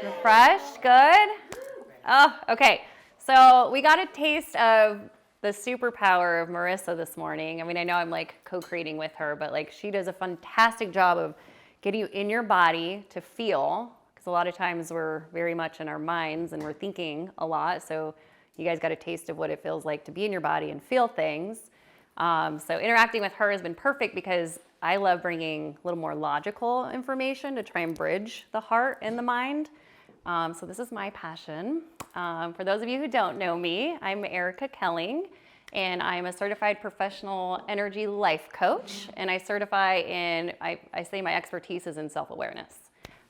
Refreshed, good. Oh, okay. So we got a taste of the superpower of Marissa this morning. I mean, I know I'm like co-creating with her, but like she does a fantastic job of getting you in your body to feel, because a lot of times we're very much in our minds and we're thinking a lot. So you guys got a taste of what it feels like to be in your body and feel things. So interacting with her has been perfect because I love bringing a little more logical information to try and bridge the heart and the mind. So this is my passion. For those of you who don't know me, I'm Erica Kelling, and I'm a certified professional energy life coach, and I certify in, I say my expertise is in self-awareness.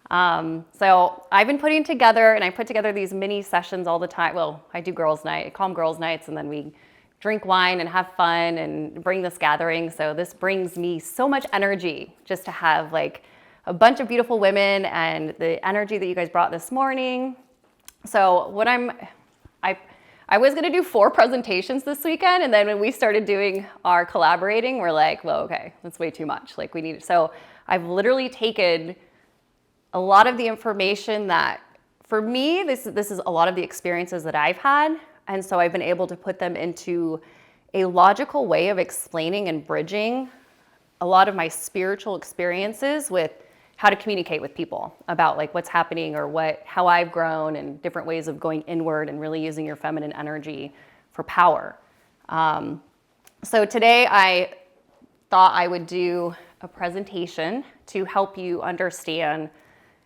So I've been putting together, and I put together these mini sessions all the time. Well, I do girls' night, I call them girls' nights, and then we drink wine and have fun and bring this gathering. So this brings me so much energy just to have like a bunch of beautiful women and the energy that you guys brought this morning. So what I was gonna do 4 presentations this weekend, and then when we started doing our collaborating, we're like, well, okay, that's way too much. Like we need, so I've literally taken a lot of the information that, for me, this is a lot of the experiences that I've had, and so I've been able to put them into a logical way of explaining and bridging a lot of my spiritual experiences with how to communicate with people about like what's happening or how I've grown and different ways of going inward and really using your feminine energy for power. So today I thought I would do a presentation to help you understand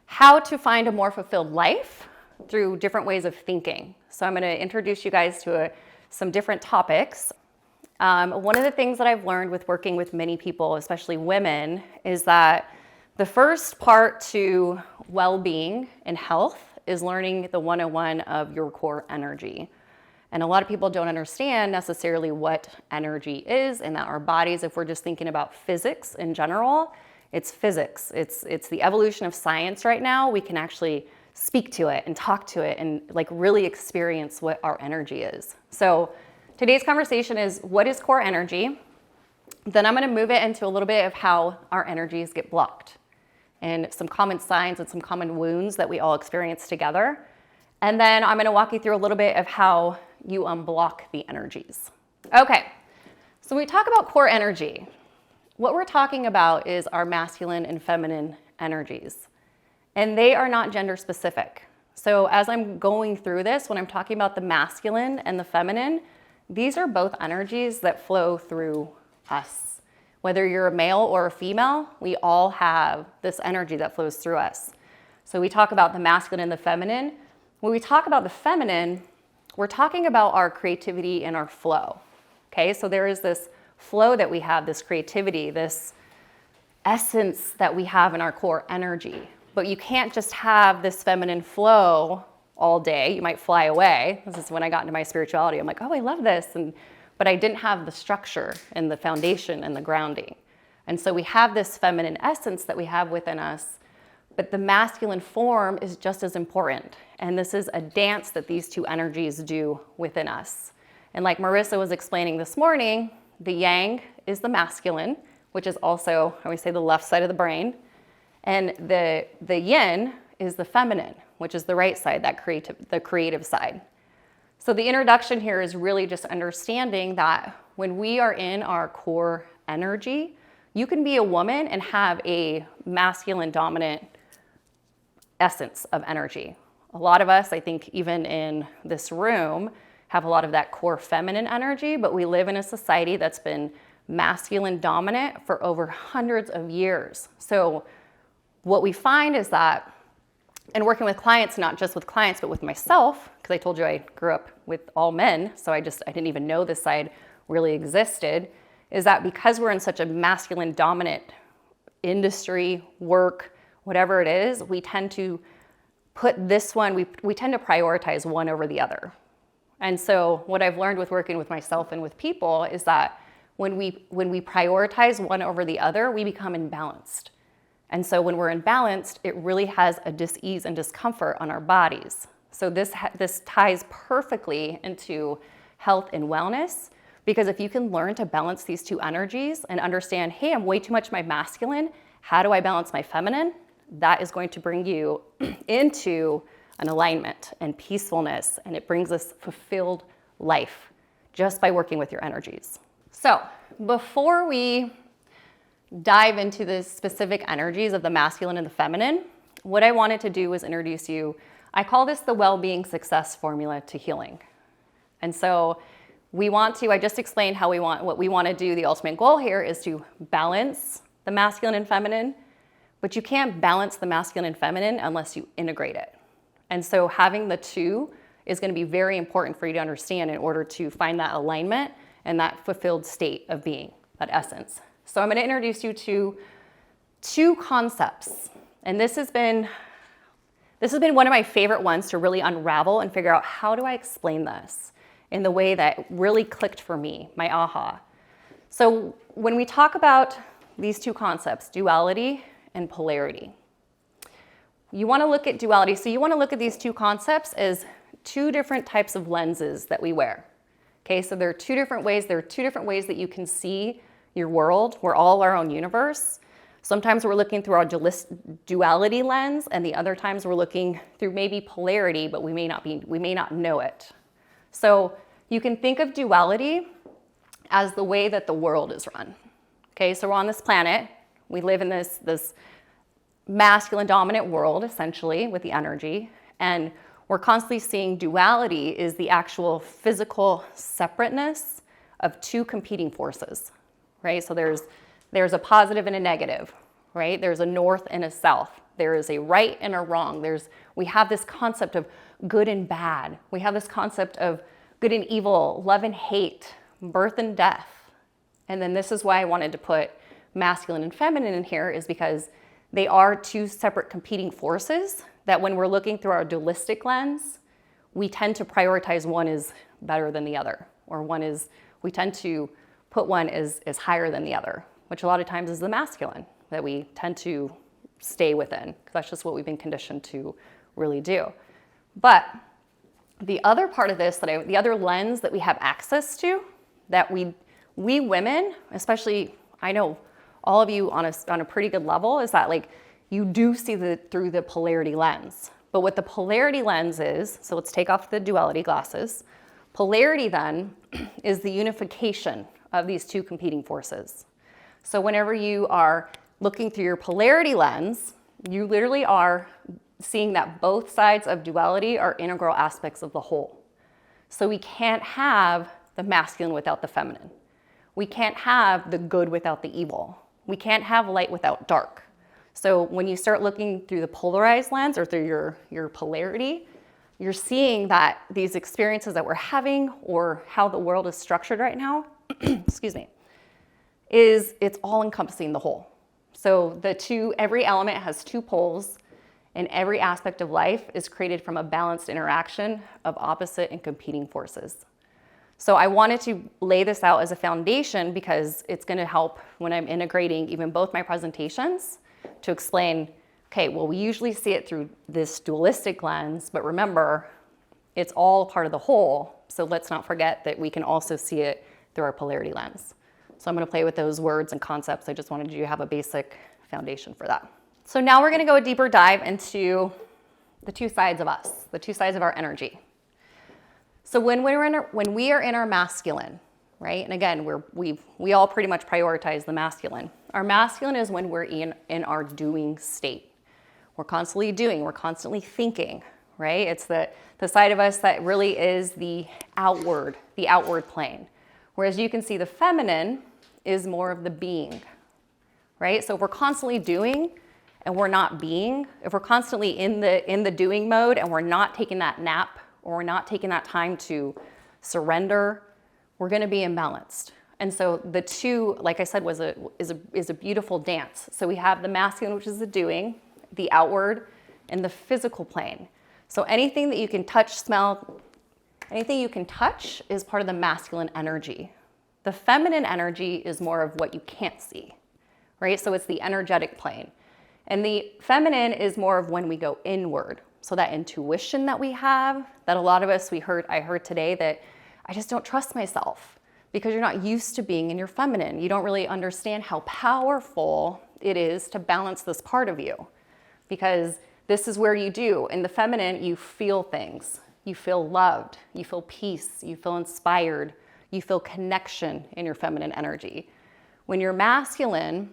how to find a more fulfilled life through different ways of thinking. So I'm going to introduce you guys to some different topics. One of the things that I've learned with working with many people, especially women, is that the first part to well-being and health is learning the 101 of your core energy. And a lot of people don't understand necessarily what energy is, and that our bodies, if we're just thinking about physics in general, it's physics. It's the evolution of science right now. We can actually speak to it and talk to it and like really experience what our energy is. So today's conversation is, what is core energy? Then I'm going to move it into a little bit of how our energies get blocked and some common signs and some common wounds that we all experience together. And then I'm going to walk you through a little bit of how you unblock the energies. Okay, so when we talk about core energy, what we're talking about is our masculine and feminine energies. And they are not gender specific. So as I'm going through this, when I'm talking about the masculine and the feminine, these are both energies that flow through us. Whether you're a male or a female, we all have this energy that flows through us. So we talk about the masculine and the feminine. When we talk about the feminine, we're talking about our creativity and our flow. Okay, so there is this flow that we have, this creativity, this essence that we have in our core energy. But you can't just have this feminine flow all day. You might fly away. This is when I got into my spirituality. I'm like, oh, I love this. But I didn't have the structure and the foundation and the grounding. And so we have this feminine essence that we have within us, but the masculine form is just as important. And this is a dance that these two energies do within us. And like Marissa was explaining this morning, the yang is the masculine, which is also, I always say, the left side of the brain. And the yin is the feminine, which is the right side, the creative side. So the introduction here is really just understanding that when we are in our core energy, you can be a woman and have a masculine dominant essence of energy. A lot of us, I think even in this room, have a lot of that core feminine energy, but we live in a society that's been masculine dominant for over hundreds of years. So what we find is that, and working with clients, not just with clients, but with myself, because I told you I grew up with all men, so I didn't even know this side really existed, is that because we're in such a masculine dominant industry, work, whatever it is, we tend to put this one, we tend to prioritize one over the other. And so what I've learned with working with myself and with people is that when we prioritize one over the other, we become imbalanced. And so when we're imbalanced, it really has a dis-ease and discomfort on our bodies. So this ties perfectly into health and wellness, because if you can learn to balance these two energies and understand, hey, I'm way too much my masculine, how do I balance my feminine? That is going to bring you into and alignment and peacefulness, and it brings us fulfilled life just by working with your energies. So before we dive into the specific energies of the masculine and the feminine, what I wanted to do was introduce you, I call this the well-being success formula to healing. And so I just explained what we want to do. The ultimate goal here is to balance the masculine and feminine, but you can't balance the masculine and feminine unless you integrate it. And so having the two is going to be very important for you to understand in order to find that alignment and that fulfilled state of being, that essence. So I'm going to introduce you to two concepts. And this has been one of my favorite ones to really unravel and figure out, how do I explain this in the way that really clicked for me, my aha. So when we talk about these two concepts, duality and polarity, you want to look at duality. So you want to look at these two concepts as two different types of lenses that we wear. Okay, so there are two different ways that you can see your world. We're all our own universe. Sometimes we're looking through our duality lens, and the other times we're looking through maybe polarity, but we may not know it. So you can think of duality as the way that the world is run. Okay, so we're on this planet. We live in this masculine dominant world, essentially, with the energy. And we're constantly seeing duality is the actual physical separateness of two competing forces, right? So there's a positive and a negative, right? There's a north and a south. There is a right and a wrong. We have this concept of good and bad. We have this concept of good and evil, love and hate, birth and death. And then this is why I wanted to put masculine and feminine in here, is because they are two separate competing forces that when we're looking through our dualistic lens, we tend to prioritize one is better than the other, or we tend to put one as higher than the other, which a lot of times is the masculine that we tend to stay within, because that's just what we've been conditioned to really do. But the other part of this, the other lens that we have access to, that we women, especially, I know all of you on a pretty good level, is that like you do see through the polarity lens. But what the polarity lens is, so let's take off the duality glasses. Polarity then is the unification of these two competing forces. So whenever you are looking through your polarity lens, you literally are seeing that both sides of duality are integral aspects of the whole. So we can't have the masculine without the feminine. We can't have the good without the evil. We can't have light without dark. So when you start looking through the polarized lens or through your polarity, you're seeing that these experiences that we're having, or how the world is structured right now, excuse me, it's all encompassing the whole. So every element has two poles, and every aspect of life is created from a balanced interaction of opposite and competing forces. So I wanted to lay this out as a foundation because it's going to help when I'm integrating even both my presentations to explain, okay, well, we usually see it through this dualistic lens, but remember, it's all part of the whole. So let's not forget that we can also see it through our polarity lens. So I'm going to play with those words and concepts. I just wanted you to have a basic foundation for that. So now we're going to go a deeper dive into the two sides of us, the two sides of our energy. So when we are in our masculine, right? And again, we all pretty much prioritize the masculine. Our masculine is when we're in our doing state. We're constantly doing, we're constantly thinking, right? It's the side of us that really is the outward plane. Whereas you can see the feminine is more of the being, right? So if we're constantly doing and we're not being, if we're constantly in the doing mode and we're not taking that nap, or we're not taking that time to surrender, we're going to be imbalanced. And so the two, like I said, is a beautiful dance. So we have the masculine, which is the doing, the outward, and the physical plane. So anything that you can touch, smell, anything you can touch is part of the masculine energy. The feminine energy is more of what you can't see, right? So it's the energetic plane. And the feminine is more of when we go inward. So that intuition that we have, that a lot of us, I heard today that I just don't trust myself because you're not used to being in your feminine. You don't really understand how powerful it is to balance this part of you, because This is where you do. In the feminine, you feel things. You feel loved. You feel peace. You feel inspired. You feel connection in your feminine energy. When you're masculine,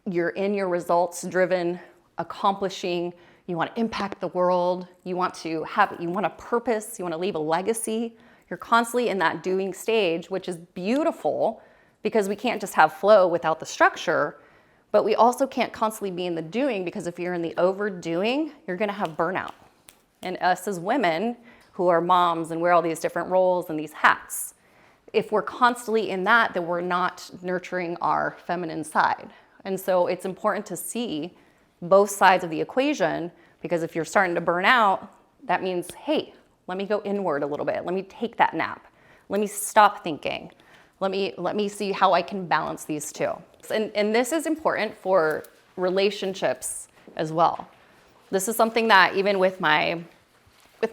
you're in your results-driven, accomplishing. You want to impact the world. You want a purpose. You want to leave a legacy. You're constantly in that doing stage, which is beautiful because we can't just have flow without the structure, but we also can't constantly be in the doing, because if you're in the overdoing, you're going to have burnout. And us as women who are moms and wear all these different roles and these hats, if we're constantly in that, then we're not nurturing our feminine side. And so it's important to see both sides of the equation, because if you're starting to burn out, that means, hey, let me go inward a little bit. Let me take that nap. Let me stop thinking. Let me see how I can balance these two. And this is important for relationships as well. This is something that even with my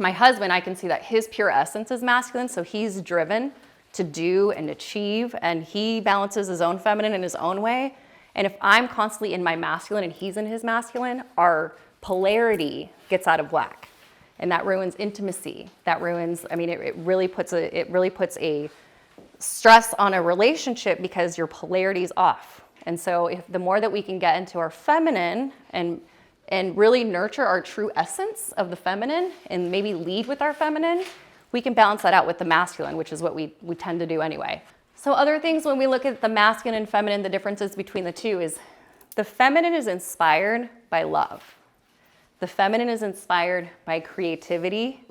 husband, I can see that his pure essence is masculine. So he's driven to do and achieve, and he balances his own feminine in his own way. And if I'm constantly in my masculine and he's in his masculine, our polarity gets out of whack. And that ruins intimacy. That ruins, it really puts a stress on a relationship because your polarity is off. And so if the more that we can get into our feminine and really nurture our true essence of the feminine and maybe lead with our feminine, we can balance that out with the masculine, which is what we tend to do anyway. So other things when we look at the masculine and feminine, the differences between the two is the feminine is inspired by love. The feminine is inspired by creativity,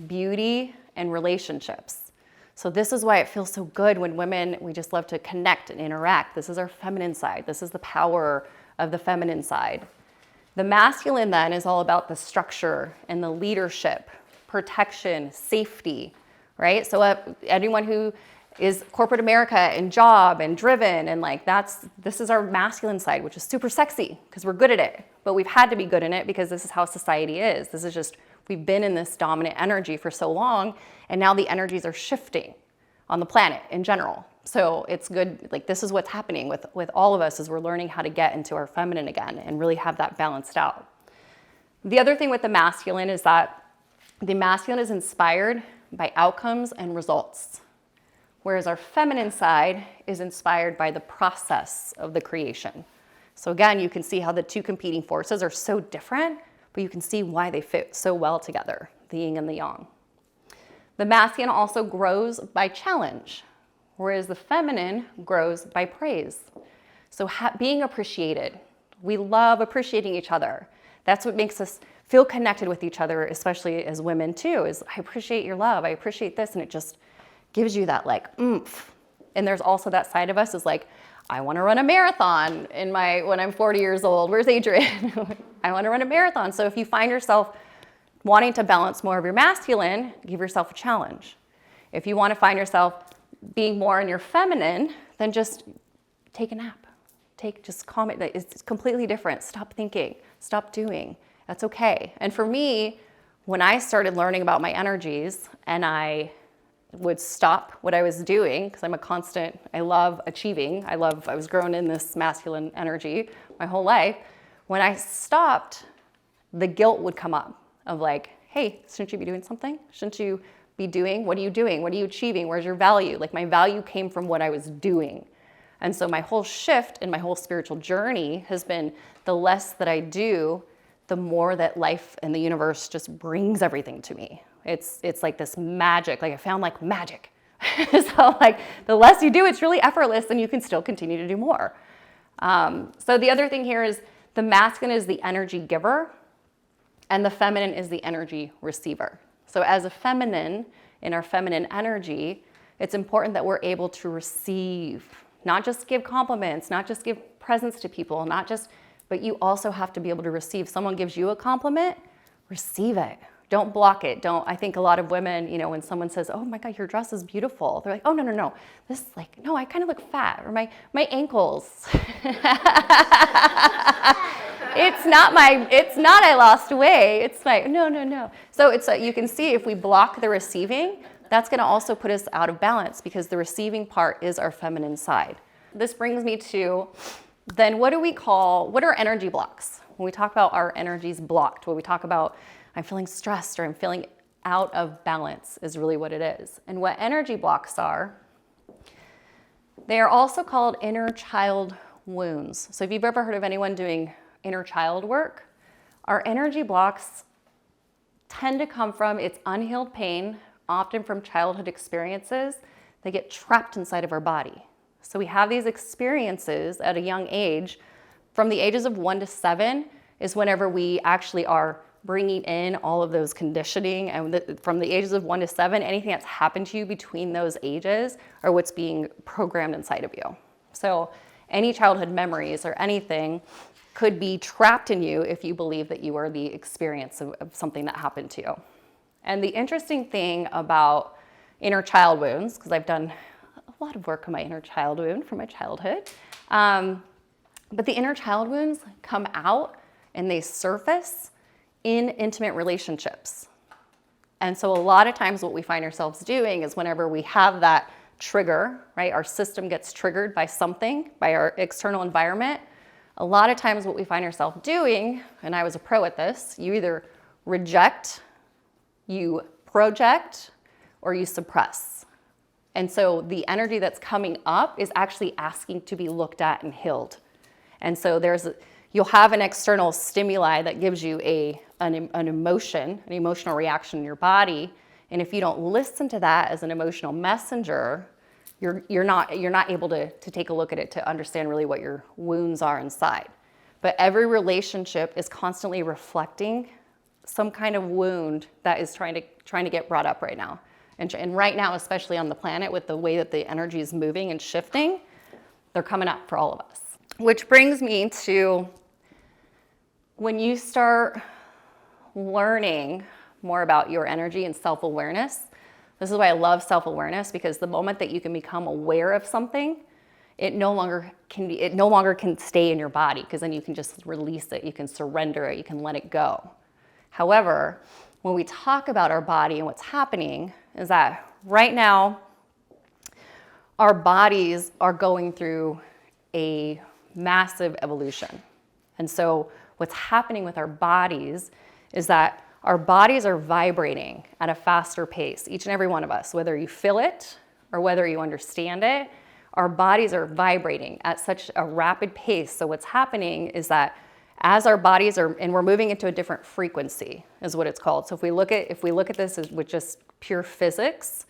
beauty, and relationships. So this is why it feels so good when women, we just love to connect and interact. This is our feminine side. This is the power of the feminine side. The masculine then is all about the structure and the leadership, protection, safety, right? So anyone who is corporate America and job and driven and this is our masculine side, which is super sexy because we're good at it. But we've had to be good in it because this is how society is. This is just, we've been in this dominant energy for so long, and now the energies are shifting on the planet in general. So it's good, this is what's happening with all of us, is we're learning how to get into our feminine again and really have that balanced out. The other thing with the masculine is that the masculine is inspired by outcomes and results, whereas our feminine side is inspired by the process of the creation. So again, you can see how the two competing forces are so different, but you can see why they fit so well together, the yin and the yang. The masculine also grows by challenge, whereas the feminine grows by praise. So being appreciated. We love appreciating each other. That's what makes us feel connected with each other, especially as women too, is I appreciate your love, I appreciate this, and it just gives you that oomph. And there's also that side of us is I want to run a marathon when I'm 40 years old. Where's Adrian? I want to run a marathon. So if you find yourself wanting to balance more of your masculine, give yourself a challenge. If you want to find yourself being more in your feminine, then just take a nap. Just calm it. It's completely different. Stop thinking. Stop doing. That's okay. And for me, when I started learning about my energies and I would stop what I was doing, because I love achieving. I was grown in this masculine energy my whole life. When I stopped, the guilt would come up of hey, shouldn't you be doing something? Shouldn't you be doing? What are you doing? What are you achieving? Where's your value? My value came from what I was doing. And so my whole shift in my whole spiritual journey has been the less that I do, the more that life and the universe just brings everything to me. It's like this magic, I found magic. So the less you do, it's really effortless and you can still continue to do more. So the other thing here is the masculine is the energy giver and the feminine is the energy receiver. So as a feminine, in our feminine energy, it's important that we're able to receive, not just give compliments, not just give presents to people, but you also have to be able to receive. Someone gives you a compliment, receive it. Don't block it. I think a lot of women, when someone says, oh my God, your dress is beautiful. They're oh, no. This no, I kind of look fat, or my ankles. It's not I lost weight. It's no. So it's you can see if we block the receiving, that's gonna also put us out of balance because the receiving part is our feminine side. This brings me to then what are energy blocks? When we talk about our energies blocked, when we talk about I'm feeling stressed or I'm feeling out of balance is really what it is. And what energy blocks are, they are also called inner child wounds. So if you've ever heard of anyone doing inner child work, our energy blocks tend to come from its unhealed pain, often from childhood experiences. They get trapped inside of our body. So we have these experiences at a young age. From the ages of 1 to 7 is whenever we actually are bringing in all of those conditioning. And from the ages of 1 to 7, anything that's happened to you between those ages are what's being programmed inside of you. So any childhood memories or anything could be trapped in you if you believe that you are the experience of something that happened to you. And the interesting thing about inner child wounds, because I've done a lot of work on my inner child wound from my childhood, but the inner child wounds come out and they surface in intimate relationships. And so a lot of times what we find ourselves doing is whenever we have that trigger, right, our system gets triggered by something, by our external environment, a lot of times what we find ourselves doing, and I was a pro at this, you either reject, you project, or you suppress. And so the energy that's coming up is actually asking to be looked at and healed. And so you'll have an external stimuli that gives you an emotion, an emotional reaction in your body. And if you don't listen to that as an emotional messenger, you're not able to take a look at it to understand really what your wounds are inside. But every relationship is constantly reflecting some kind of wound that is trying to get brought up right now. And right now, especially on the planet, with the way that the energy is moving and shifting, they're coming up for all of us. Which brings me to when you start learning more about your energy and self-awareness. This is why I love self-awareness, because the moment that you can become aware of something, it no longer can stay in your body, because then you can just release it, you can surrender it, you can let it go. However, when we talk about our body and what's happening is that right now, our bodies are going through a massive evolution. And so what's happening with our bodies is that our bodies are vibrating at a faster pace, each and every one of us, whether you feel it or whether you understand it, our bodies are vibrating at such a rapid pace. So what's happening is that as our bodies are, and we're moving into a different frequency is what it's called. So if we look at this as with just pure physics,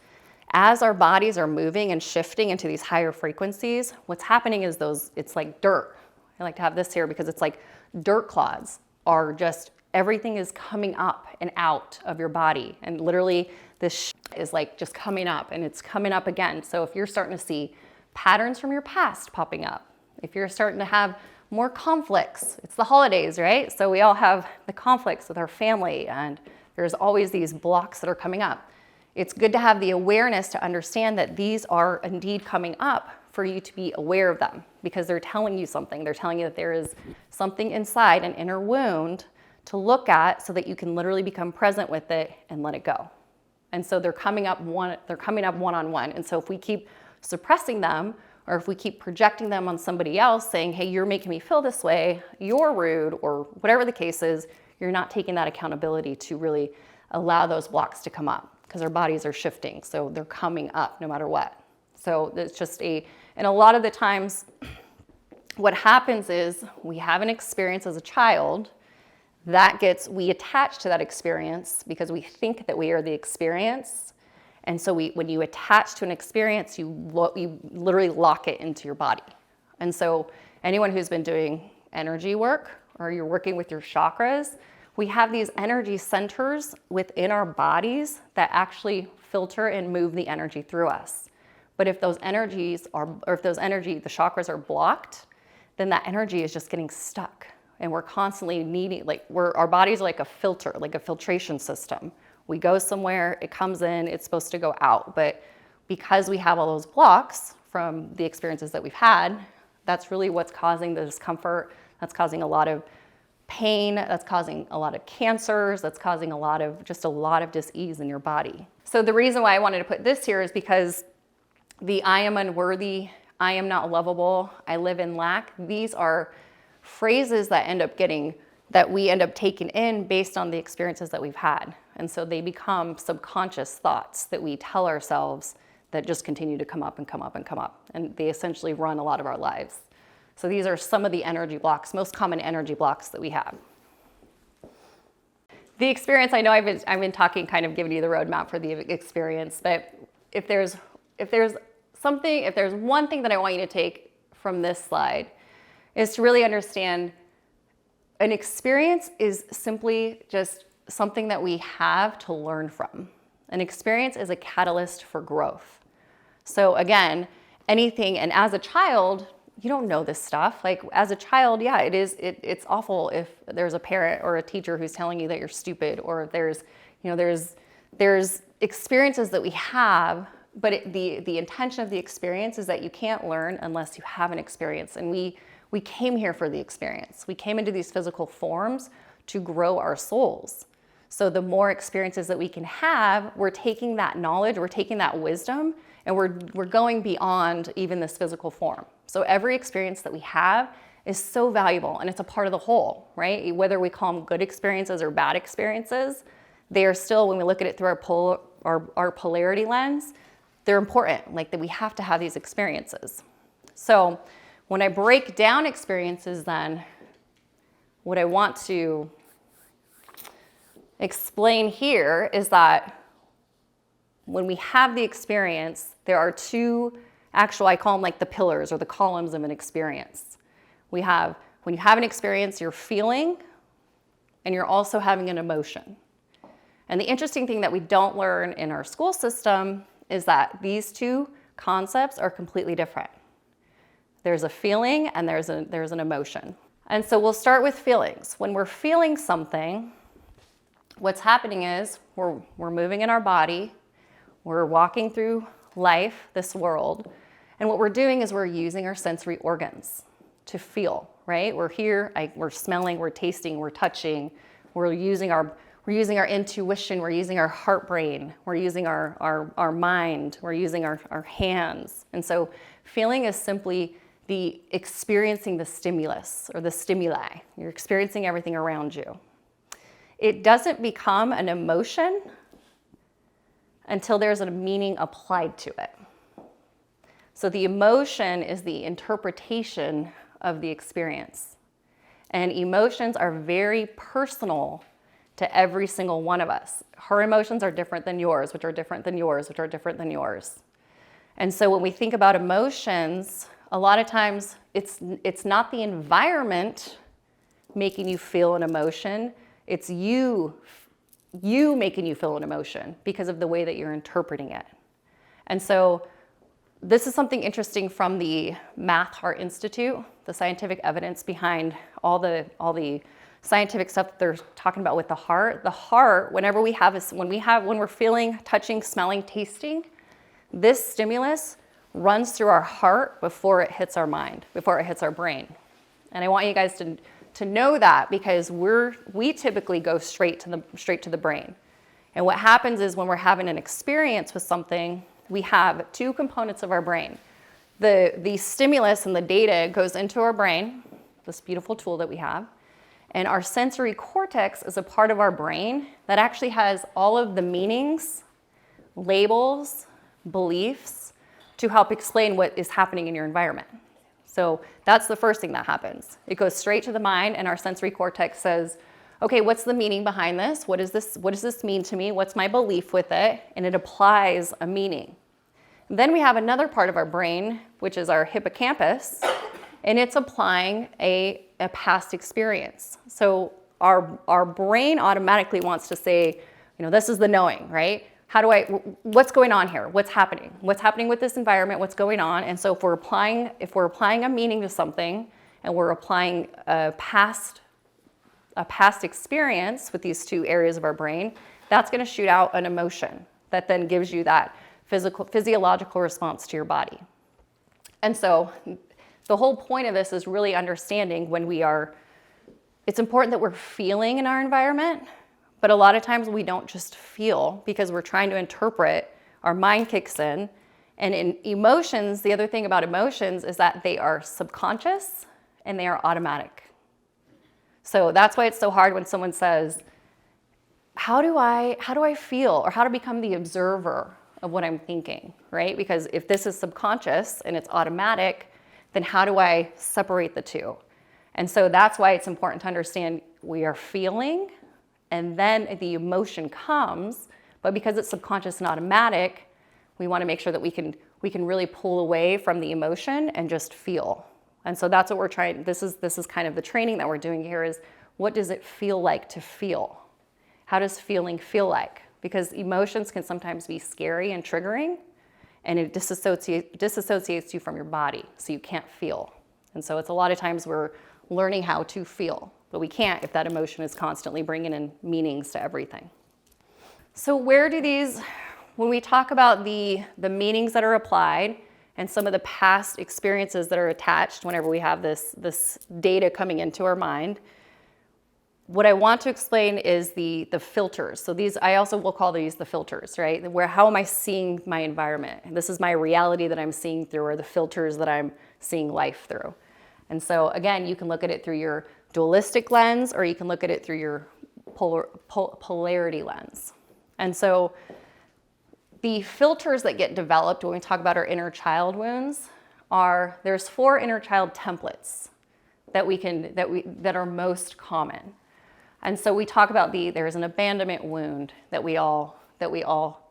as our bodies are moving and shifting into these higher frequencies, what's happening is it's like dirt. I like to have this here because it's like dirt clods are just, everything is coming up and out of your body. And literally this is like just coming up and it's coming up again. So if you're starting to see patterns from your past popping up, if you're starting to have more conflicts, it's the holidays, right? So we all have the conflicts with our family and there's always these blocks that are coming up. It's good to have the awareness to understand that these are indeed coming up for you to be aware of them because they're telling you something. They're telling you that there is something inside, an inner wound to look at so that you can literally become present with it and let it go. And so they're coming up one-on-one. And so if we keep suppressing them or if we keep projecting them on somebody else saying, hey, you're making me feel this way, you're rude, or whatever the case is, you're not taking that accountability to really allow those blocks to come up because our bodies are shifting. So they're coming up no matter what. So it's just and a lot of the times what happens is we have an experience as a child we attach to that experience because we think that we are the experience. And so when you attach to an experience, you literally lock it into your body. And so anyone who's been doing energy work or you're working with your chakras, we have these energy centers within our bodies that actually filter and move the energy through us. But if those the chakras are blocked, then that energy is just getting stuck. And we're constantly needing, our bodies are like a filter, like a filtration system. We go somewhere, it comes in, it's supposed to go out. But because we have all those blocks from the experiences that we've had, that's really what's causing the discomfort. That's causing a lot of pain. That's causing a lot of cancers. That's causing a lot of dis-ease in your body. So the reason why I wanted to put this here is because the I am unworthy I am not lovable, I live in lack. These are phrases that we end up taking in based on the experiences that we've had. And so they become subconscious thoughts that we tell ourselves that just continue to come up and come up and come up. And they essentially run a lot of our lives. So these are some of the energy blocks, most common energy blocks that we have. The experience, I know I've been talking, kind of giving you the roadmap for the experience, but if there's one thing that I want you to take from this slide, is to really understand an experience is simply just something that we have to learn from. An experience is a catalyst for growth. So again, anything, and as a child, you don't know this stuff. Like as a child, yeah, it's awful if there's a parent or a teacher who's telling you that you're stupid, or if there's experiences that we have, but the intention of the experience is that you can't learn unless you have an experience. And we came here for the experience. We came into these physical forms to grow our souls. So the more experiences that we can have, we're taking that knowledge, we're taking that wisdom, and we're going beyond even this physical form. So every experience that we have is so valuable, and it's a part of the whole, right? Whether we call them good experiences or bad experiences, they are still, when we look at it through our polarity lens, they're important, like that we have to have these experiences. So when I break down experiences, then what I want to explain here is that when we have the experience, there are two actual, I call them like the pillars or the columns of an experience. When you have an experience, you're feeling, and you're also having an emotion. And the interesting thing that we don't learn in our school system is that these two concepts are completely different. There's a feeling and there's an emotion. And so we'll start with feelings. When we're feeling something, what's happening is we're moving in our body, we're walking through life, this world, and what we're doing is we're using our sensory organs to feel, right? We're here, we're smelling, we're tasting, we're touching, we're using our intuition, we're using our heart brain, we're using our mind, we're using our hands. And so feeling is simply the experiencing the stimulus or the stimuli. You're experiencing everything around you. It doesn't become an emotion until there's a meaning applied to it. So the emotion is the interpretation of the experience. And emotions are very personal to every single one of us. Her emotions are different than yours, which are different than yours, which are different than yours. And so when we think about emotions, a lot of times it's not the environment making you feel an emotion, it's you making you feel an emotion because of the way that you're interpreting it. And so this is something interesting from the Math Heart Institute, the scientific evidence behind all the scientific stuff that they're talking about with the heart. The heart, when we're feeling, touching, smelling, tasting, this stimulus runs through our heart before it hits our mind, before it hits our brain. And I want you guys to know that, because we typically go straight to the brain. And what happens is when we're having an experience with something, we have two components of our brain. The stimulus and the data goes into our brain, this beautiful tool that we have, and our sensory cortex is a part of our brain that actually has all of the meanings, labels, beliefs to help explain what is happening in your environment. So that's the first thing that happens. It goes straight to the mind, and our sensory cortex says, okay, what's the meaning behind this? What does this mean to me? What's my belief with it? And it applies a meaning. Then we have another part of our brain, which is our hippocampus, and it's applying a past experience. So our brain automatically wants to say, this is the knowing, right? What's going on here? What's happening? What's happening with this environment? What's going on? And so if we're applying a meaning to something, and we're applying a past experience with these two areas of our brain, that's going to shoot out an emotion that then gives you that physiological response to your body. And so the whole point of this is really understanding it's important that we're feeling in our environment, but a lot of times we don't just feel because we're trying to interpret, our mind kicks in, And in emotions, the other thing about emotions is that they are subconscious and they are automatic. So that's why it's so hard when someone says, how do I feel, or how to become the observer of what I'm thinking, right? Because if this is subconscious and it's automatic, then how do I separate the two? And so that's why it's important to understand we are feeling, and then the emotion comes, but because it's subconscious and automatic, we want to make sure that we can really pull away from the emotion and just feel. And so that's what we're trying. This is kind of the training that we're doing here, is what does it feel like to feel? How does feeling feel like? Because emotions can sometimes be scary and triggering, and it disassociates you from your body, so you can't feel. And so it's a lot of times we're learning how to feel, but we can't if that emotion is constantly bringing in meanings to everything. So where do these, when we talk about the meanings that are applied and some of the past experiences that are attached whenever we have this data coming into our mind, what I want to explain is the filters. So these, I also will call these the filters, right? How am I seeing my environment? This is my reality that I'm seeing through, or the filters that I'm seeing life through. And so again, you can look at it through your dualistic lens, or you can look at it through your polarity lens. And so the filters that get developed when we talk about our inner child wounds there's 4 inner child templates that are most common. And so we talk about there's an abandonment wound that we all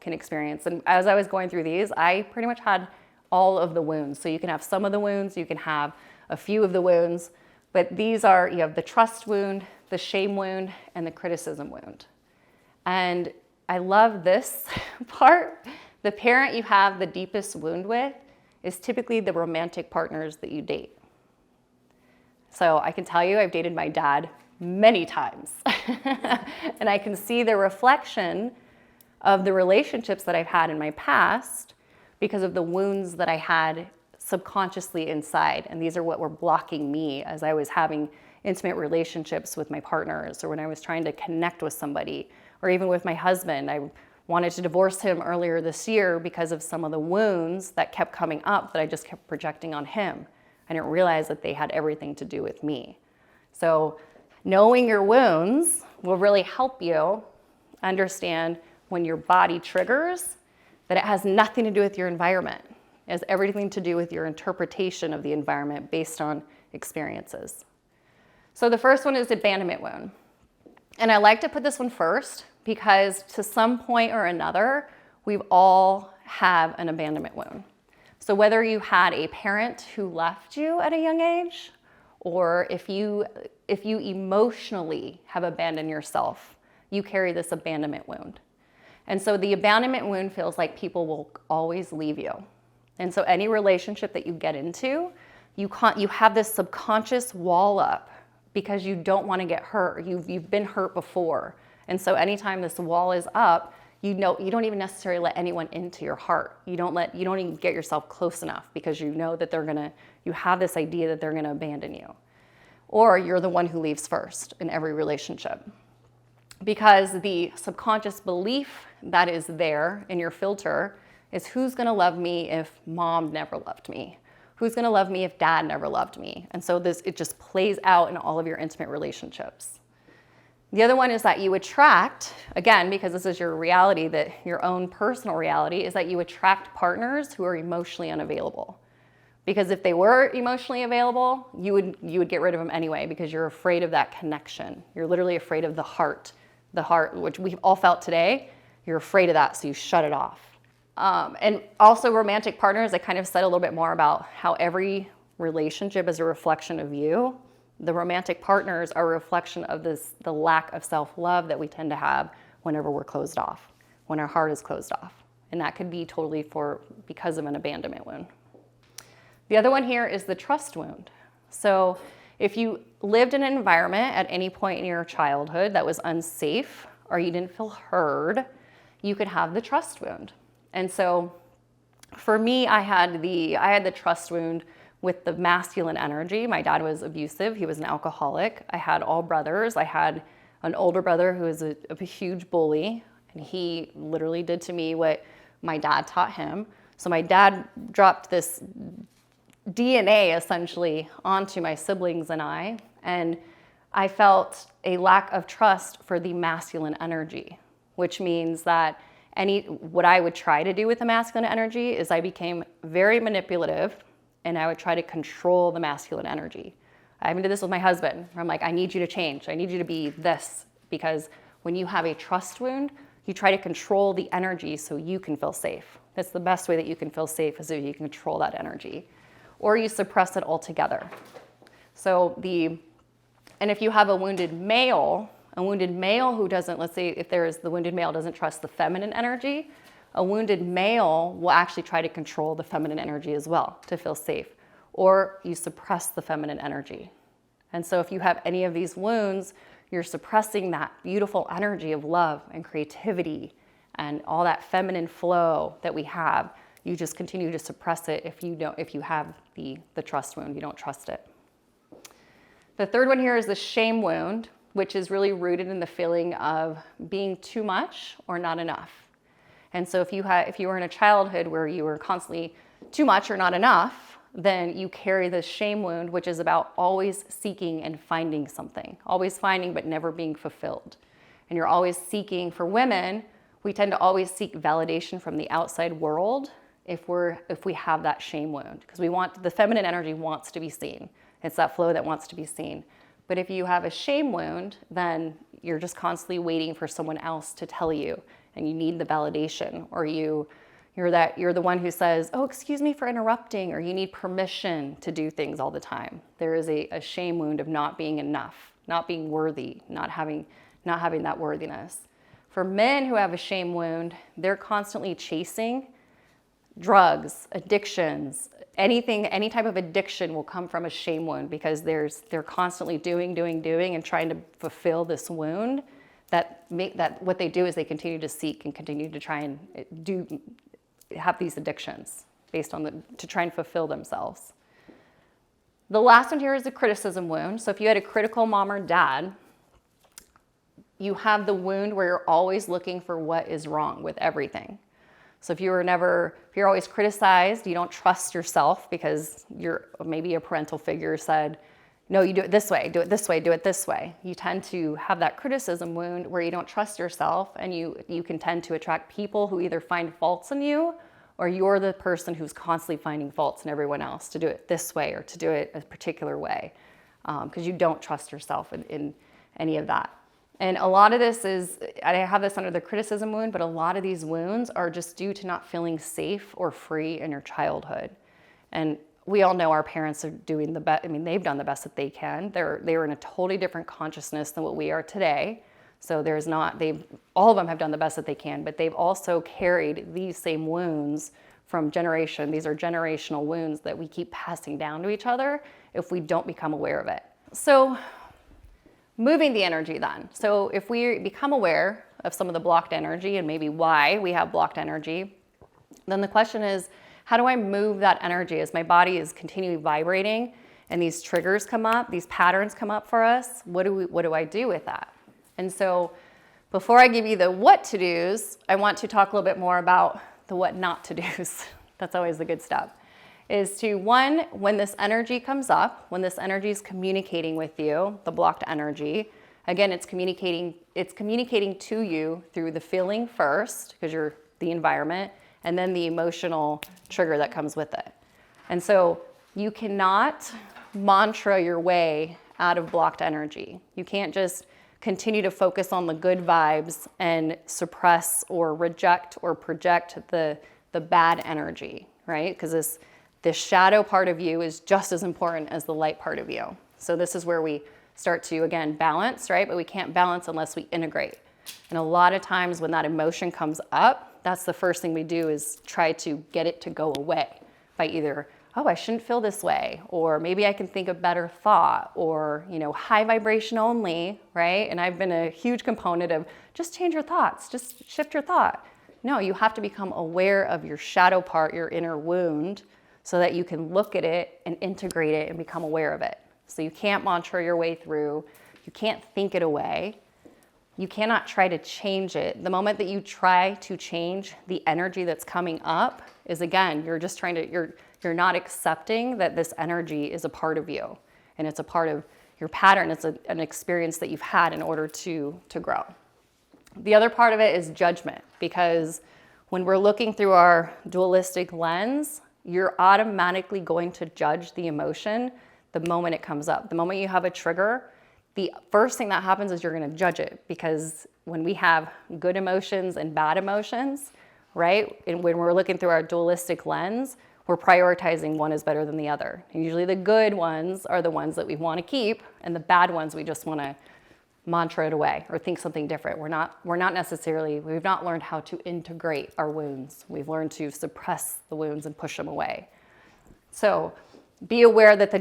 can experience. And as I was going through these, I pretty much had all of the wounds. So you can have some of the wounds, you can have a few of the wounds, but these are, you have the trust wound, the shame wound, and the criticism wound. And I love this part. The parent you have the deepest wound with is typically the romantic partners that you date. So I can tell you, I've dated my dad many times. And I can see the reflection of the relationships that I've had in my past because of the wounds that I had subconsciously inside. And these are what were blocking me as I was having intimate relationships with my partners, or when I was trying to connect with somebody, or even with my husband. I wanted to divorce him earlier this year because of some of the wounds that kept coming up that I just kept projecting on him. I didn't realize that they had everything to do with me. So knowing your wounds will really help you understand when your body triggers that it has nothing to do with your environment. It has everything to do with your interpretation of the environment based on experiences. So the first one is abandonment wound. And I like to put this one first because to some point or another, we've all have an abandonment wound. So whether you had a parent who left you at a young age, or if you emotionally have abandoned yourself, you carry this abandonment wound. And so the abandonment wound feels like people will always leave you. And so any relationship that you get into, you have this subconscious wall up because you don't want to get hurt. You've been hurt before. And so anytime this wall is up, you don't even necessarily let anyone into your heart. You don't even get yourself close enough because you know that you have this idea that they're gonna abandon you. Or you're the one who leaves first in every relationship. Because the subconscious belief that is there in your filter is, who's gonna love me if mom never loved me? Who's gonna love me if dad never loved me? And so it just plays out in all of your intimate relationships. The other one is that you attract, again, because this is your reality, that your own personal reality, is that you attract partners who are emotionally unavailable. Because if they were emotionally available, you would get rid of them anyway because you're afraid of that connection. You're literally afraid of the heart, which we've all felt today. You're afraid of that, so you shut it off. And also romantic partners, I kind of said a little bit more about how every relationship is a reflection of you. The romantic partners are a reflection of the lack of self-love that we tend to have whenever we're closed off, when our heart is closed off. And that could be totally because of an abandonment wound. The other one here is the trust wound. So if you lived in an environment at any point in your childhood that was unsafe, or you didn't feel heard, you could have the trust wound. And so for me, I had the trust wound with the masculine energy. My dad was abusive. He was an alcoholic. I had all brothers. I had an older brother who was a huge bully, and he literally did to me what my dad taught him. So my dad dropped this DNA essentially onto my siblings and and I felt a lack of trust for the masculine energy, which means that what I would try to do with the masculine energy is I became very manipulative and I would try to control the masculine energy. I even did this with my husband, where I'm like, I need you to change. I need you to be this, because when you have a trust wound, you try to control the energy so you can feel safe. That's the best way that you can feel safe, is if you can control that energy. Or you suppress it altogether. And if you have a wounded male who doesn't, let's say if the wounded male doesn't trust the feminine energy, a wounded male will actually try to control the feminine energy as well to feel safe. Or you suppress the feminine energy. And so if you have any of these wounds, you're suppressing that beautiful energy of love and creativity and all that feminine flow that we have. You just continue to suppress it if you have the trust wound, you don't trust it. The third one here is the shame wound, which is really rooted in the feeling of being too much or not enough. And so if you were in a childhood where you were constantly too much or not enough, then you carry this shame wound, which is about always seeking and finding something, always finding but never being fulfilled. And you're always seeking. For women, we tend to always seek validation from the outside world if we have that shame wound, because the feminine energy wants to be seen. It's that flow that wants to be seen. But if you have a shame wound, then you're just constantly waiting for someone else to tell you, and you need the validation, or you're the one who says, oh, excuse me for interrupting, or you need permission to do things all the time. There is a shame wound of not being enough, not being worthy, not having that worthiness. For men who have a shame wound, they're constantly chasing drugs, addictions, anything, any type of addiction will come from a shame wound, because they're constantly doing and trying to fulfill this wound. That what they do is they continue to seek and continue to try and have these addictions to try and fulfill themselves. The last one here is the criticism wound. So if you had a critical mom or dad, you have the wound where you're always looking for what is wrong with everything. So if you're always criticized, you don't trust yourself because maybe a parental figure said, no, you do it this way, do it this way, do it this way. You tend to have that criticism wound where you don't trust yourself, and you can tend to attract people who either find faults in you, or you're the person who's constantly finding faults in everyone else to do it this way or to do it a particular way, because you don't trust yourself in any of that. And a lot of this I have this under the criticism wound, but a lot of these wounds are just due to not feeling safe or free in your childhood. And we all know our parents are doing the best. I mean, they've done the best that they can. They were in a totally different consciousness than what we are today. So all of them have done the best that they can, but they've also carried these same wounds from generation. These are generational wounds that we keep passing down to each other if we don't become aware of it. So moving the energy then. So if we become aware of some of the blocked energy and maybe why we have blocked energy, then the question is, how do I move that energy as my body is continually vibrating and these triggers come up, these patterns come up for us? What do I do with that? And so before I give you the what to do's, I want to talk a little bit more about the what not to do's. That's always the good stuff. Is to, one, when this energy comes up, when this energy is communicating with you, the blocked energy, again, it's communicating to you through the feeling first, because you're the environment, and then the emotional trigger that comes with it. And so you cannot mantra your way out of blocked energy. You can't just continue to focus on the good vibes and suppress or reject or project the bad energy, right? Because this shadow part of you is just as important as the light part of you. So this is where we start to, again, balance, right? But we can't balance unless we integrate. And a lot of times when that emotion comes up, that's the first thing we do, is try to get it to go away by either, oh, I shouldn't feel this way, or maybe I can think a better thought, or, high vibration only, right? And I've been a huge component of just change your thoughts, just shift your thought. No, you have to become aware of your shadow part, your inner wound, so that you can look at it and integrate it and become aware of it. So you can't mantra your way through, you can't think it away. You cannot try to change it. The moment that you try to change the energy that's coming up is, again, you're just trying to, you're not accepting that this energy is a part of you and it's a part of your pattern. It's an experience that you've had in order to grow. The other part of it is judgment, because when we're looking through our dualistic lens, you're automatically going to judge the emotion the moment it comes up. The moment you have a trigger, the first thing that happens is you're going to judge it, because when we have good emotions and bad emotions, right? And when we're looking through our dualistic lens, we're prioritizing one is better than the other. And usually the good ones are the ones that we want to keep, and the bad ones we just want to mantra it away or think something different. We've not learned how to integrate our wounds. We've learned to suppress the wounds and push them away. So be aware that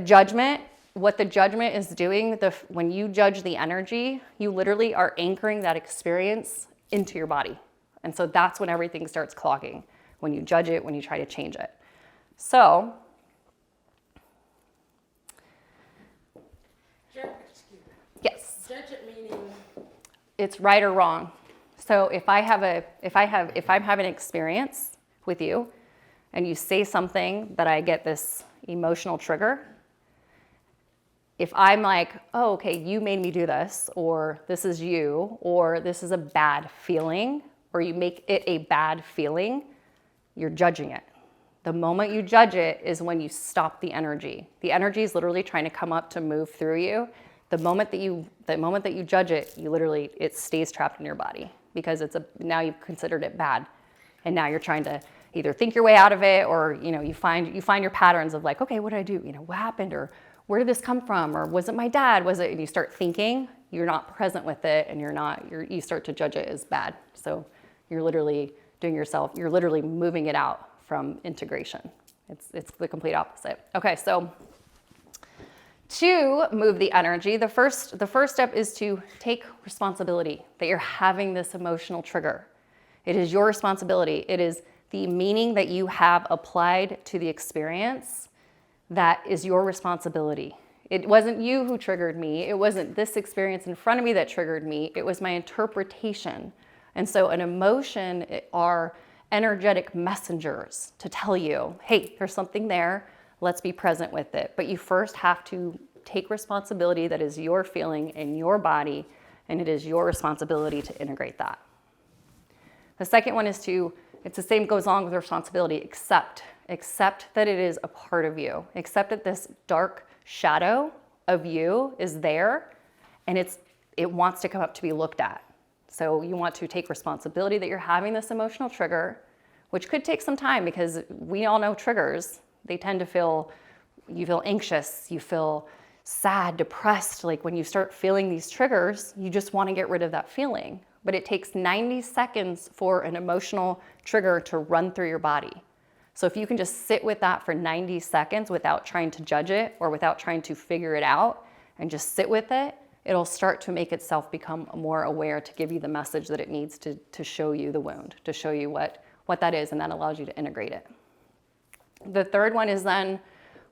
what the judgment is doing, when you judge the energy, you literally are anchoring that experience into your body. And so that's when everything starts clogging, when you judge it, when you try to change it. So, yes. Judge it meaning It's right or wrong. So if I'm having an experience with you and you say something that I get this emotional trigger, if I'm like, oh, okay, you made me do this, or this is you, or this is a bad feeling, or you make it a bad feeling, you're judging it. The moment you judge it is when you stop the energy. The energy is literally trying to come up to move through you. The moment that you judge it, it stays trapped in your body, because now you've considered it bad. And now you're trying to either think your way out of it, or you find your patterns of like, okay, what did I do? What happened? Or where did this come from? Or was it my dad? Was it? And you start thinking, you're not present with it, and you start to judge it as bad. So you're literally moving it out from integration. It's the complete opposite. Okay, so to move the energy, the first step is to take responsibility that you're having this emotional trigger. It is your responsibility. It is the meaning that you have applied to the experience that is your responsibility. It wasn't you who triggered me. It wasn't this experience in front of me that triggered me. It was my interpretation. And so an emotion are energetic messengers to tell you, hey, there's something there. Let's be present with it. But you first have to take responsibility that is your feeling in your body, and it is your responsibility to integrate that. The second one is it's the same, goes along with responsibility, accept that it is a part of you. Accept that this dark shadow of you is there, and it wants to come up to be looked at. So you want to take responsibility that you're having this emotional trigger, which could take some time, because we all know triggers. They tend to you feel anxious, you feel sad, depressed. Like when you start feeling these triggers, you just want to get rid of that feeling. But it takes 90 seconds for an emotional trigger to run through your body. So if you can just sit with that for 90 seconds without trying to judge it or without trying to figure it out, and just sit with it, it'll start to make itself become more aware, to give you the message that it needs to show you the wound, to show you what that is, and that allows you to integrate it. The third one is then,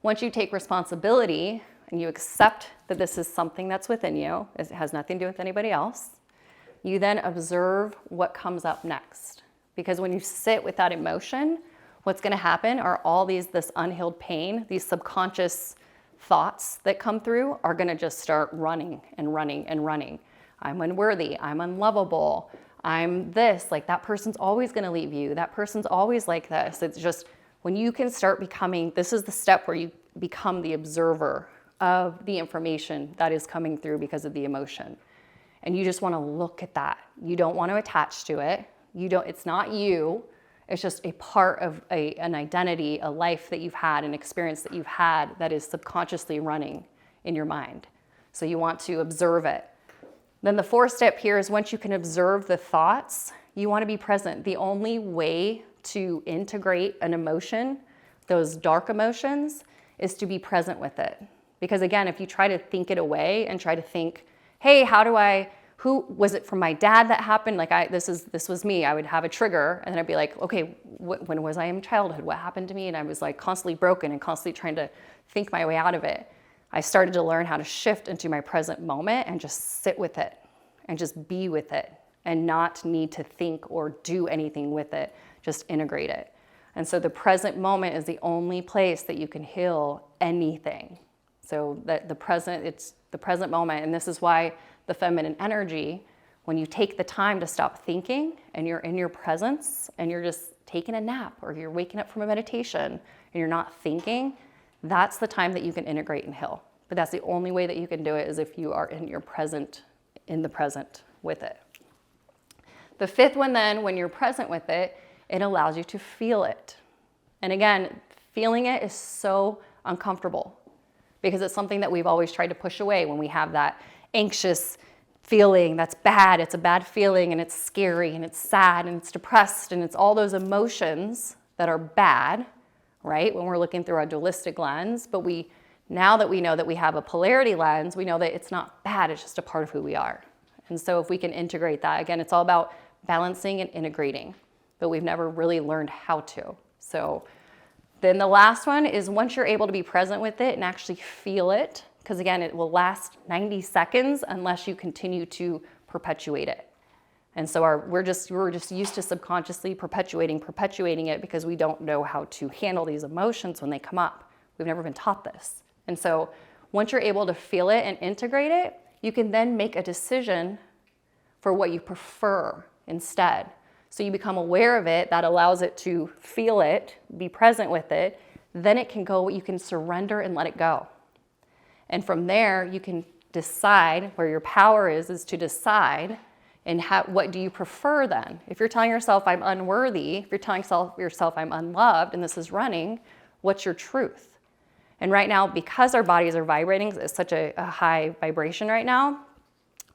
once you take responsibility and you accept that this is something that's within you, it has nothing to do with anybody else, you then observe what comes up next. Because when you sit with that emotion, what's going to happen are all this unhealed pain, these subconscious thoughts that come through are going to just start running and running and running. I'm unworthy, I'm unlovable, I'm this, like that person's always going to leave you, that person's always like this. It's just when you can start becoming, this is the step where you become the observer of the information that is coming through because of the emotion. And you just want to look at that. You don't want to attach to it. It's not you. It's just a part of an identity, a life that you've had, an experience that you've had that is subconsciously running in your mind. So you want to observe it. Then the fourth step here is, once you can observe the thoughts, you want to be present. The only way to integrate an emotion, those dark emotions, is to be present with it. Because again, if you try to think it away and try to think, hey, who was it from my dad that happened? Like this was me. I would have a trigger, and then I'd be like, okay, when was I in childhood? What happened to me? And I was like constantly broken and constantly trying to think my way out of it. I started to learn how to shift into my present moment and just sit with it and just be with it and not need to think or do anything with it, just integrate it. And so the present moment is the only place that you can heal anything. So that it's the present moment. And this is why the feminine energy, when you take the time to stop thinking and you're in your presence and you're just taking a nap or you're waking up from a meditation and you're not thinking, that's the time that you can integrate and heal. But that's the only way that you can do it, is if you are in the present with it. The fifth one then, when you're present with it, it allows you to feel it. And again, feeling it is so uncomfortable because it's something that we've always tried to push away when we have that anxious feeling that's bad. It's a bad feeling, and it's scary, and it's sad, and it's depressed, and it's all those emotions that are bad, right? When we're looking through our dualistic lens. But now that we know that we have a polarity lens, we know that it's not bad, it's just a part of who we are. And so if we can integrate that, again, it's all about balancing and integrating, but we've never really learned how to. So then the last one is, once you're able to be present with it and actually feel it, because again, it will last 90 seconds unless you continue to perpetuate it. And so we're just used to subconsciously perpetuating it because we don't know how to handle these emotions when they come up. We've never been taught this. And so once you're able to feel it and integrate it, you can then make a decision for what you prefer instead. So you become aware of it, that allows it to feel it, be present with it, then it can go, you can surrender and let it go. And from there, you can decide where your power is to decide, and what do you prefer then? If you're telling yourself I'm unworthy, if you're telling yourself I'm unloved and this is running, what's your truth? And right now, because our bodies are vibrating, it's such a high vibration right now,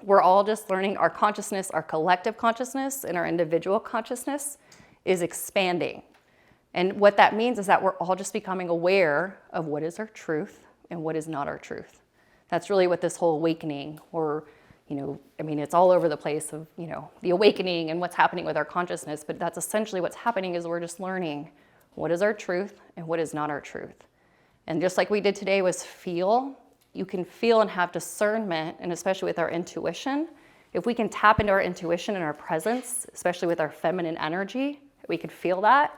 we're all just learning. Our consciousness, our collective consciousness and our individual consciousness is expanding. And what that means is that we're all just becoming aware of what is our truth and what is not our truth. That's really what this whole awakening, or, it's all over the place of, the awakening and what's happening with our consciousness, but that's essentially what's happening, is we're just learning what is our truth and what is not our truth. And just like we did today was feel, you can feel and have discernment, and especially with our intuition, if we can tap into our intuition and our presence, especially with our feminine energy, we can feel that.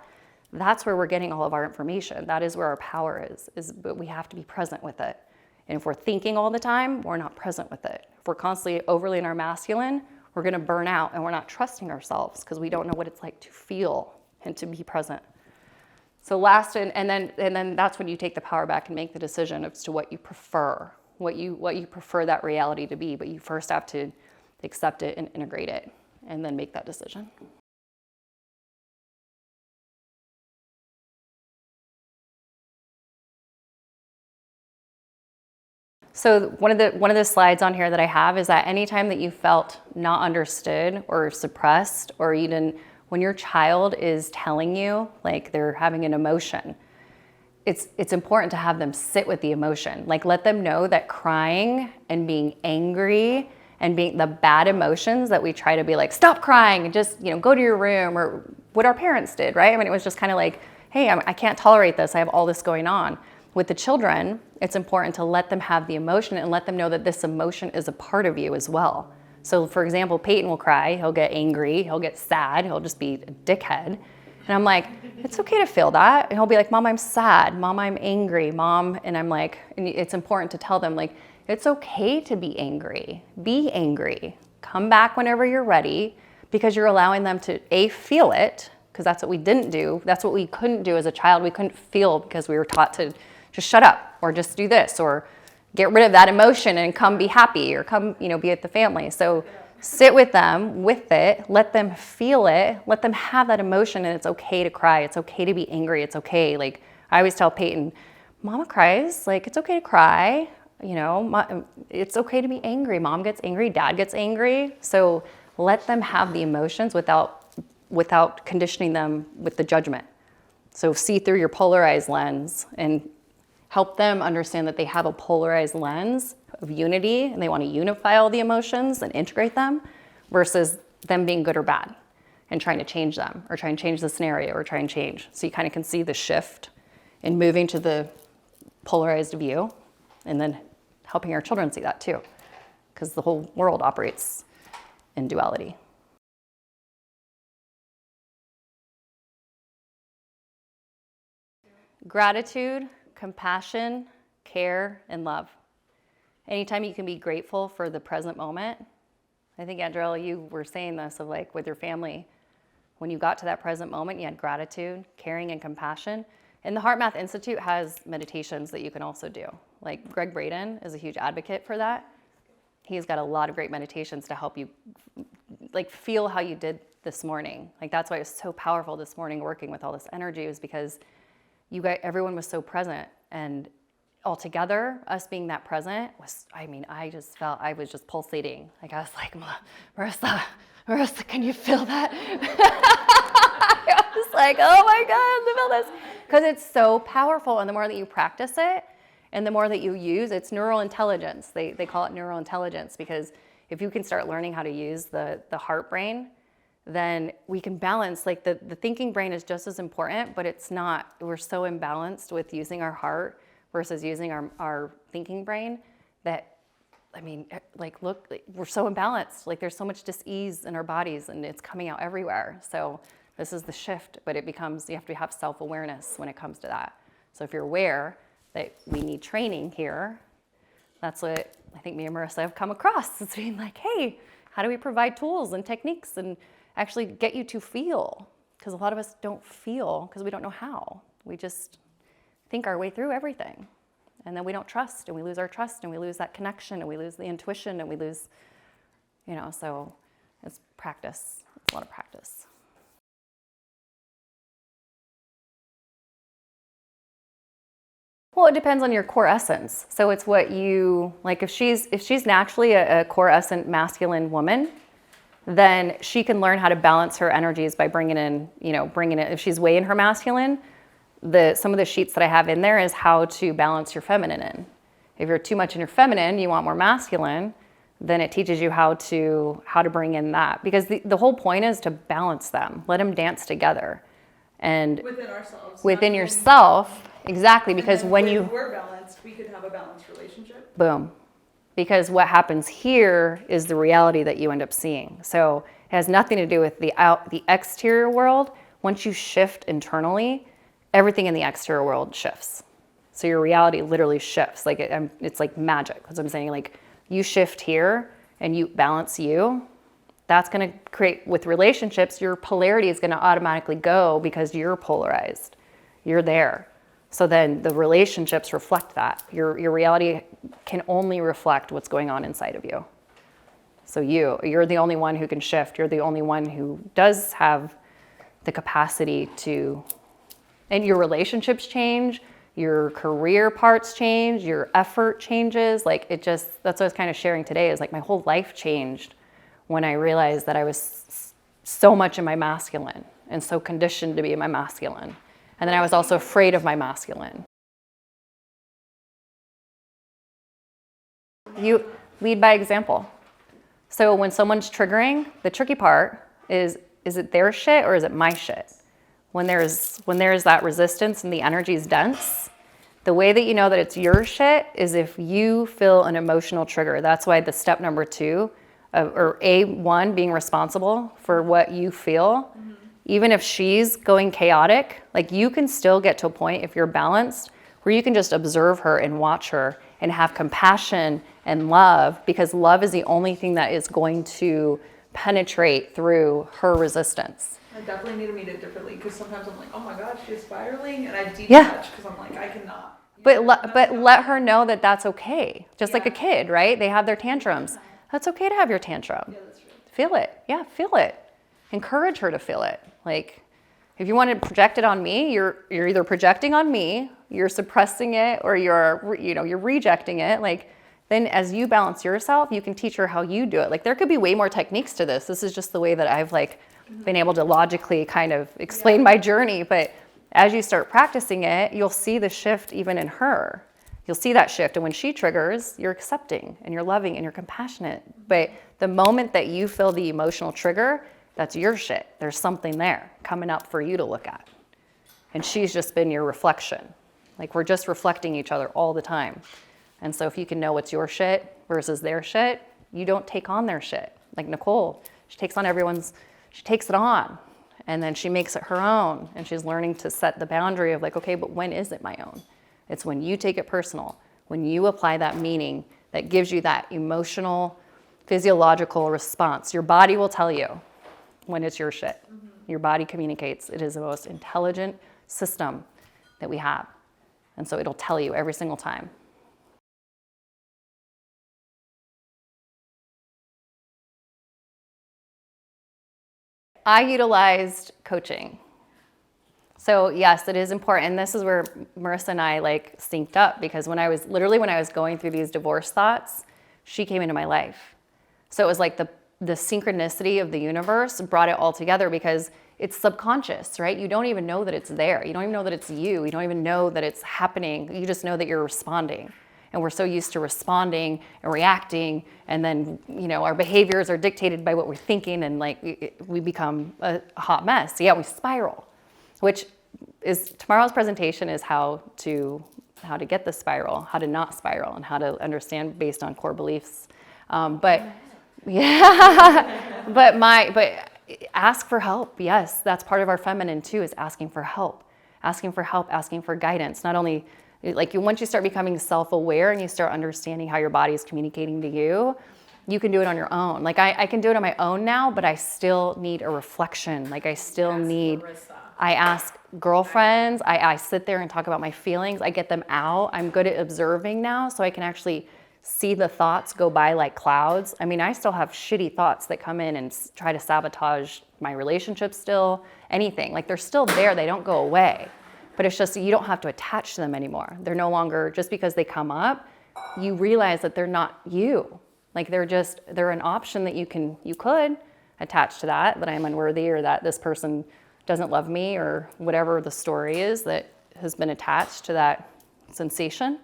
That's where we're getting all of our information. That is where our power is, but we have to be present with it. And if we're thinking all the time, we're not present with it. If we're constantly overly in our masculine, we're going to burn out, and we're not trusting ourselves because we don't know what it's like to feel and to be present. So last, and then that's when you take the power back and make the decision as to what you prefer, what you prefer that reality to be. But you first have to accept it and integrate it, and then make that decision. So one of the slides on here that I have is that anytime that you felt not understood or suppressed, or even when your child is telling you, like they're having an emotion, it's important to have them sit with the emotion. Like, let them know that crying and being angry and being the bad emotions that we try to be like, stop crying and just, go to your room, or what our parents did, right? It was just kind of like, hey, I can't tolerate this. I have all this going on. With the children, it's important to let them have the emotion and let them know that this emotion is a part of you as well. So for example, Peyton will cry, he'll get angry, he'll get sad, he'll just be a dickhead. And I'm like, it's okay to feel that. And he'll be like, Mom, I'm sad. Mom, I'm angry. Mom, and I'm like, and it's important to tell them, like, it's okay to be angry. Be angry. Come back whenever you're ready, because you're allowing them to, feel it, because that's what we didn't do. That's what we couldn't do as a child. We couldn't feel because we were taught to just shut up, or just do this, or get rid of that emotion and come be happy, or come, be with the family. So sit with them with it, let them feel it, let them have that emotion, and it's okay to cry. It's okay to be angry. It's okay. Like, I always tell Peyton, Mama cries, like, it's okay to cry. It's okay to be angry. Mom gets angry, Dad gets angry. So let them have the emotions without conditioning them with the judgment. So see through your polarized lens and help them understand that they have a polarized lens of unity, and they want to unify all the emotions and integrate them, versus them being good or bad and trying to change them, or try and change the scenario, or try and change. So you kind of can see the shift in moving to the polarized view, and then helping our children see that too, because the whole world operates in duality. Gratitude, compassion, care, and love. Anytime you can be grateful for the present moment. I think, Andrella, you were saying this of like with your family, when you got to that present moment, you had gratitude, caring, and compassion. And the Heart Math Institute has meditations that you can also do. Like Greg Braden is a huge advocate for that. He's got a lot of great meditations to help you like feel how you did this morning. Like that's why it was so powerful this morning working with all this energy, was because everyone was so present, and all together, us being that present was, I just felt, I was just pulsating. Like I was like, Marissa, can you feel that? I was like, oh my God, I feel this. Because it's so powerful, and the more that you practice it, and the more that you use, it's neural intelligence. They call it neural intelligence, because if you can start learning how to use the heart brain, then we can balance, like the thinking brain is just as important, but it's not. We're so imbalanced with using our heart versus using our thinking brain that, look, we're so imbalanced. Like there's so much dis-ease in our bodies, and it's coming out everywhere. So this is the shift, but it becomes, you have to have self-awareness when it comes to that. So if you're aware that we need training here, that's what I think me and Marissa have come across. It's being like, hey, how do we provide tools and techniques and actually get you to feel? Because a lot of us don't feel because we don't know how. We just think our way through everything. And then we don't trust, and we lose our trust, and we lose that connection, and we lose the intuition, and we lose, so it's practice. It's a lot of practice. Well, it depends on your core essence. So it's what you, like if she's naturally a core essence masculine woman, then she can learn how to balance her energies by bringing in, if she's way in her masculine, some of the sheets that I have in there is how to balance your feminine in. If you're too much in your feminine, you want more masculine, then it teaches you how to bring in that. Because the whole point is to balance them. Let them dance together. And within ourselves. Within yourself, exactly, because when we're balanced, we could have a balanced relationship. Boom. Because what happens here is the reality that you end up seeing. So it has nothing to do with the exterior world. Once you shift internally, everything in the exterior world shifts. So your reality literally shifts. Like it's like magic. That's what I'm saying. Like you shift here and you balance you. That's going to create, with relationships, your polarity is going to automatically go because you're polarized. You're there. So then the relationships reflect that. Your reality can only reflect what's going on inside of you. So you're the only one who can shift. You're the only one who does have the capacity to, and your relationships change, your career parts change, your effort changes. Like that's what I was kind of sharing today, is like my whole life changed when I realized that I was so much in my masculine and so conditioned to be in my masculine. And then I was also afraid of my masculine. You lead by example. So when someone's triggering, the tricky part is it their shit or is it my shit? When there's that resistance and the energy is dense, the way that you know that it's your shit is if you feel an emotional trigger. That's why the step number 2, or A1, being responsible for what you feel. Mm-hmm. Even if she's going chaotic, like you can still get to a point, if you're balanced, where you can just observe her and watch her and have compassion and love, because love is the only thing that is going to penetrate through her resistance. I definitely need to meet it differently, because sometimes I'm like, oh my God, she's spiraling, and I detach because I'm like, I cannot. But let her know that that's okay. Just like a kid, right? They have their tantrums. That's okay to have your tantrum. Yeah, that's true. Feel it. Yeah, feel it. Encourage her to feel it. Like, if you want to project it on me, you're either projecting on me, you're suppressing it, or you're rejecting it. Like, then as you balance yourself, you can teach her how you do it. Like, there could be way more techniques to this. This is just the way that I've been able to logically kind of explain my journey. But as you start practicing it, you'll see the shift even in her. You'll see that shift. And when she triggers, you're accepting and you're loving and you're compassionate. But the moment that you feel the emotional trigger, that's your shit. There's something there coming up for you to look at. And she's just been your reflection. Like, we're just reflecting each other all the time. And so if you can know what's your shit versus their shit, you don't take on their shit. Like Nicole, she takes it on, and then she makes it her own, and she's learning to set the boundary of like, okay, but when is it my own? It's when you take it personal, when you apply that meaning that gives you that emotional, physiological response. Your body will tell you when it's your shit. Your body communicates. It is the most intelligent system that we have. And so it'll tell you every single time. I utilized coaching. So yes, it is important. And this is where Marissa and I like synced up, because when I was going through these divorce thoughts, she came into my life. So it was like the synchronicity of the universe brought it all together, because it's subconscious, right? You don't even know that it's there. You don't even know that it's you. You don't even know that it's happening. You just know that you're responding. And we're so used to responding and reacting, and then, our behaviors are dictated by what we're thinking, and like we become a hot mess. So yeah, we spiral, which is tomorrow's presentation is how to get the spiral, how to not spiral, and how to understand based on core beliefs. But ask for help. Yes, that's part of our feminine too, is asking for help, asking for guidance. Not only once you start becoming self-aware and you start understanding how your body is communicating to you, you can do it on your own. Like I can do it on my own now, but I still need a reflection. Like I still need, I ask girlfriends, I sit there and talk about my feelings. I get them out. I'm good at observing now, so I can actually see the thoughts go by like clouds. I mean, I still have shitty thoughts that come in and try to sabotage my relationship still, anything. Like they're still there, they don't go away. But it's just, you don't have to attach to them anymore. They're no longer, just because they come up, you realize that they're not you. Like they're an option that you could attach to that I'm unworthy, or that this person doesn't love me, or whatever the story is that has been attached to that sensation.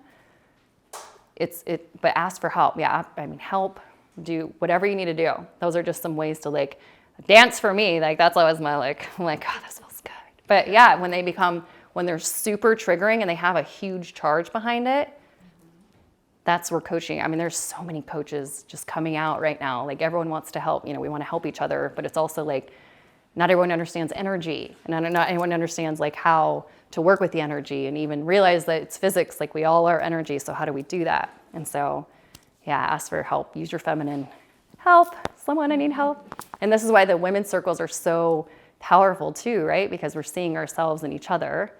But ask for help. Yeah, I mean, help, do whatever you need to do. Those are just some ways to like dance for me. Like that's always my I'm like, oh, this feels good. But yeah, when they're super triggering and they have a huge charge behind it, that's where coaching, I mean, there's so many coaches just coming out right now. Like everyone wants to help, we want to help each other, but it's also like, not everyone understands energy, and not everyone understands like how to work with the energy and even realize that it's physics. Like we all are energy. So how do we do that? And so, yeah, ask for help. Use your feminine. Help, someone, I need help. And this is why the women's circles are so powerful too, right? Because we're seeing ourselves in each other,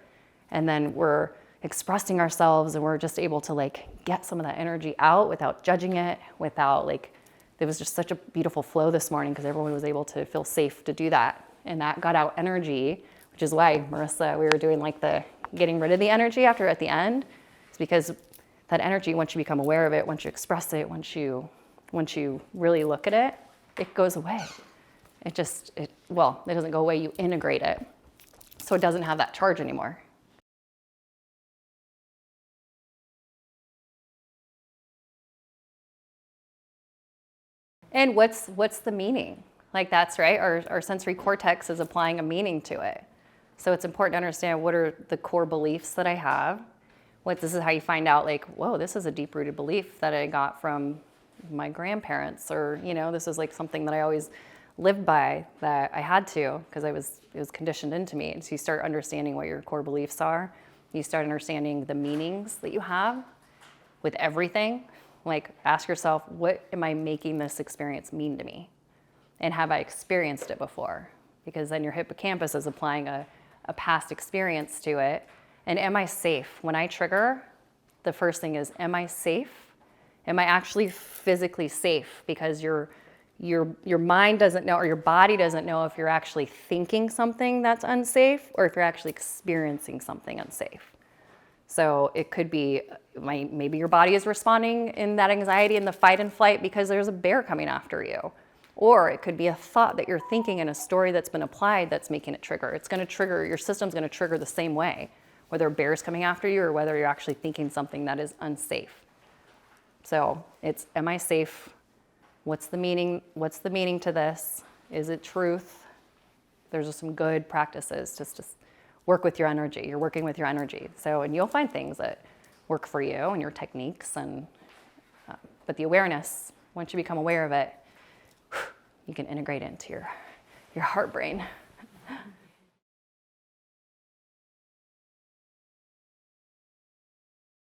and then we're expressing ourselves, and we're just able to like get some of that energy out without judging it, without like, there was just such a beautiful flow this morning because everyone was able to feel safe to do that. And that got out energy, which is why Marissa, we were doing like the getting rid of the energy after at the end. It's because that energy, once you become aware of it, once you express it, once you really look at it, it goes away. It doesn't go away, you integrate it. So it doesn't have that charge anymore. And what's the meaning? Like that's right, our sensory cortex is applying a meaning to it. So it's important to understand what are the core beliefs that I have. This is how you find out like, whoa, this is a deep-rooted belief that I got from my grandparents, or this is like something that I always lived by, that I had to, because it was conditioned into me. And so you start understanding what your core beliefs are. You start understanding the meanings that you have with everything. Like ask yourself, what am I making this experience mean to me? And have I experienced it before? Because then your hippocampus is applying a past experience to it. And am I safe? When I trigger, the first thing is, am I safe? Am I actually physically safe? Because your mind doesn't know, or your body doesn't know if you're actually thinking something that's unsafe, or if you're actually experiencing something unsafe. So it could be, maybe your body is responding in that anxiety in the fight and flight because there's a bear coming after you. Or it could be a thought that you're thinking in a story that's been applied that's making it trigger. It's going to trigger, your system's going to trigger the same way, whether a bear's coming after you or whether you're actually thinking something that is unsafe. So it's, am I safe? What's the meaning? What's the meaning to this? Is it truth? There's just some good practices just to work with your energy. You're working with your energy. So, and you'll find things that work for you and your techniques, and but the awareness, once you become aware of it, you can integrate it into your heart brain.